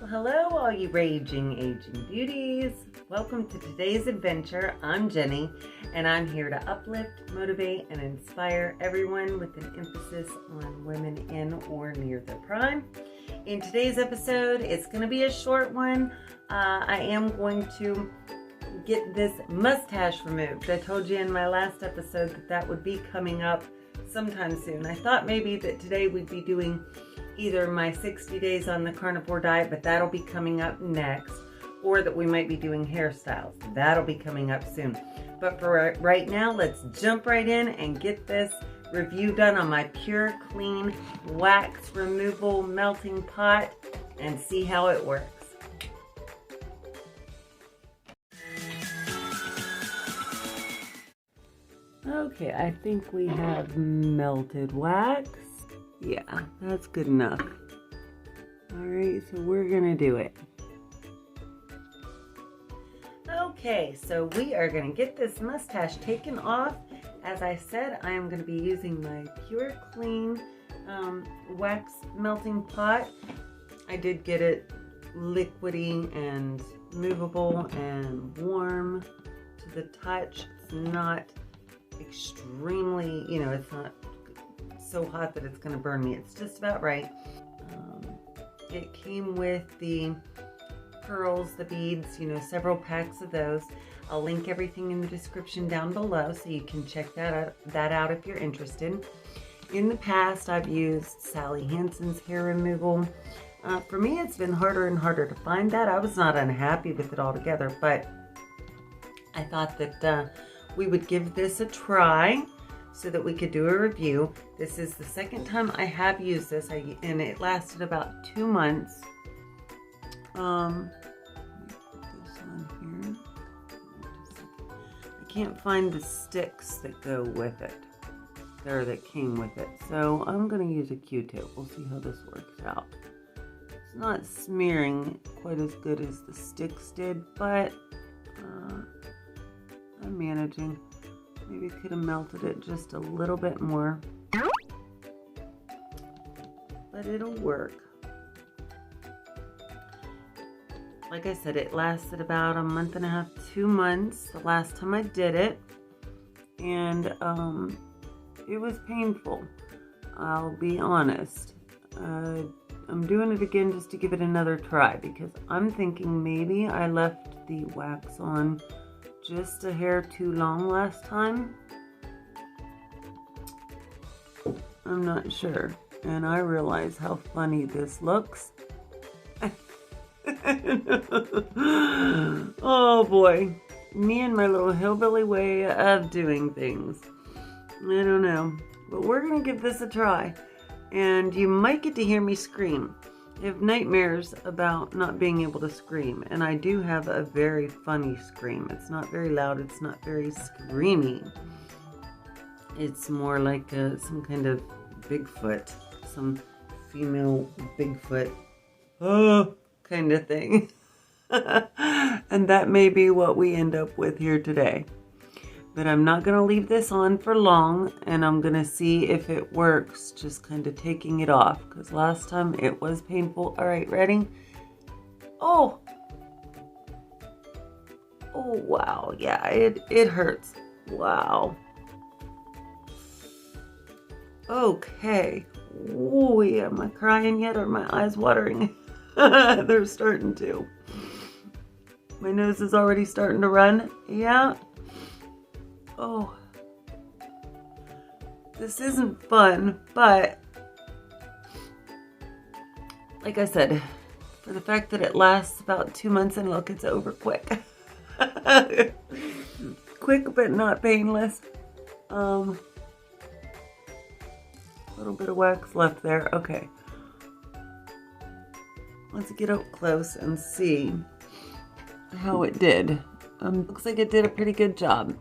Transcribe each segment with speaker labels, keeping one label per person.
Speaker 1: Well, hello, all you raging aging beauties. Welcome to today's adventure. I'm Jenny, and I'm here to uplift, motivate, and inspire everyone with an emphasis on women in or near their prime. In today's episode, it's going to be a short one. I am going to get this mustache removed. I told you in my last episode that that would be coming up sometime soon. I thought maybe that today we'd be doing either my 60 days on the carnivore diet, but that'll be coming up next, or that we might be doing hairstyles. That'll be coming up soon. But for right now, let's jump right in and get this review done on my Pure Clean wax removal melting pot and see how it works. Okay, I think we have melted wax. Yeah, that's good enough. All right, so we're gonna do it. Okay, so we are gonna get this mustache taken off. As I said, I am gonna be using my Pure Clean wax melting pot. I did get it liquidy and movable and warm to the touch. It's not extremely, it's not so hot that it's going to burn me. It's just about right. It came with the pearls, the beads, several packs of those. I'll link everything in the description down below so you can check that out if you're interested. In the past, I've used Sally Hansen's hair removal. For me, it's been harder and harder to find that. I was not unhappy with it altogether, but I thought that we would give this a try so that we could do a review. This is the second time I have used this, and it lasted about 2 months. Let me put this on here. I can't find the sticks that go with it, or that came with it. So I'm gonna use a Q-tip. We'll see how this works out. It's not smearing quite as good as the sticks did, but I'm managing. Maybe could have melted it just a little bit more, but it'll work. Like I said, it lasted about a month and a half, 2 months the last time I did it, and it was painful. I'll be honest. I'm doing it again just to give it another try because I'm thinking maybe I left the wax on just a hair too long last time. I'm not sure. And I realize how funny this looks. Oh boy. Me and my little hillbilly way of doing things. I don't know. But we're going to give this a try. And you might get to hear me scream. I have nightmares about not being able to scream, and I do have a very funny scream. It's not very loud, it's not very screamy. It's more like some kind of Bigfoot, some female Bigfoot kind of thing. And that may be what we end up with here today. But I'm not going to leave this on for long, and I'm going to see if it works, just kind of taking it off, because last time it was painful. All right, ready? Oh, wow. Yeah, it hurts. Wow. Okay. Oh, yeah. Am I crying yet, or are my eyes watering? They're starting to. My nose is already starting to run. Yeah. Oh, this isn't fun, but like I said, for the fact that it lasts about 2 months, and look, it's over quick. Quick, but not painless. A little bit of wax left there. Okay. Let's get up close and see how it did. Looks like it did a pretty good job.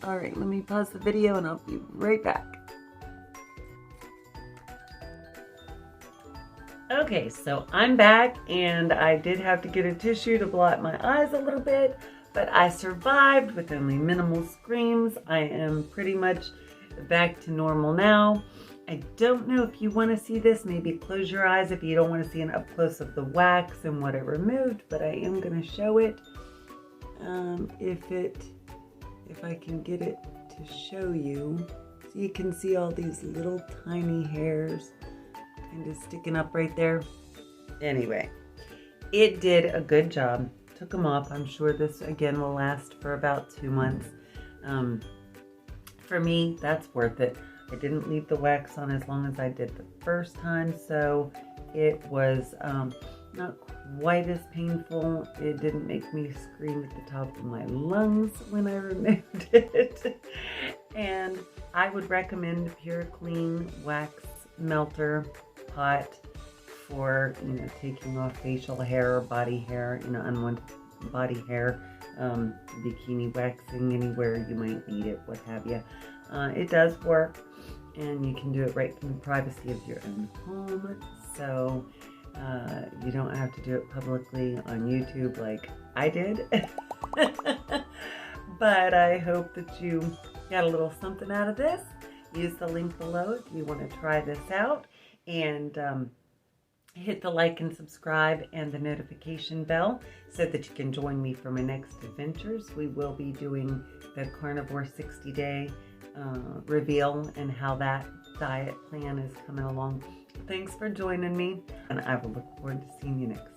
Speaker 1: All right, let me pause the video and I'll be right back. Okay, so I'm back, and I did have to get a tissue to blot my eyes a little bit, but I survived with only minimal screams. I am pretty much back to normal now. I don't know if you want to see this. Maybe close your eyes if you don't want to see an up close of the wax and what I removed, but I am going to show it. If I can get it to show you. So you can see all these little tiny hairs kind of sticking up right there. Anyway, it did a good job. Took them off. I'm sure this again will last for about 2 months. For me, that's worth it. I didn't leave the wax on as long as I did the first time, so it was not quite as painful. It didn't make me scream at the top of my lungs when I removed it. And I would recommend Pure Clean Wax Melter Pot for, you know, taking off facial hair or body hair, you know, unwanted body hair, bikini waxing anywhere you might need it, what have you. It does work, and you can do it right from the privacy of your own home. So you don't have to do it publicly on YouTube like I did. But I hope that you got a little something out of this. Use the link below if you want to try this out, and hit the like and subscribe and the notification bell so that you can join me for my next adventures. We will be doing the carnivore 60-day reveal and how that diet plan is coming along. Thanks for joining me, and I will look forward to seeing you next time.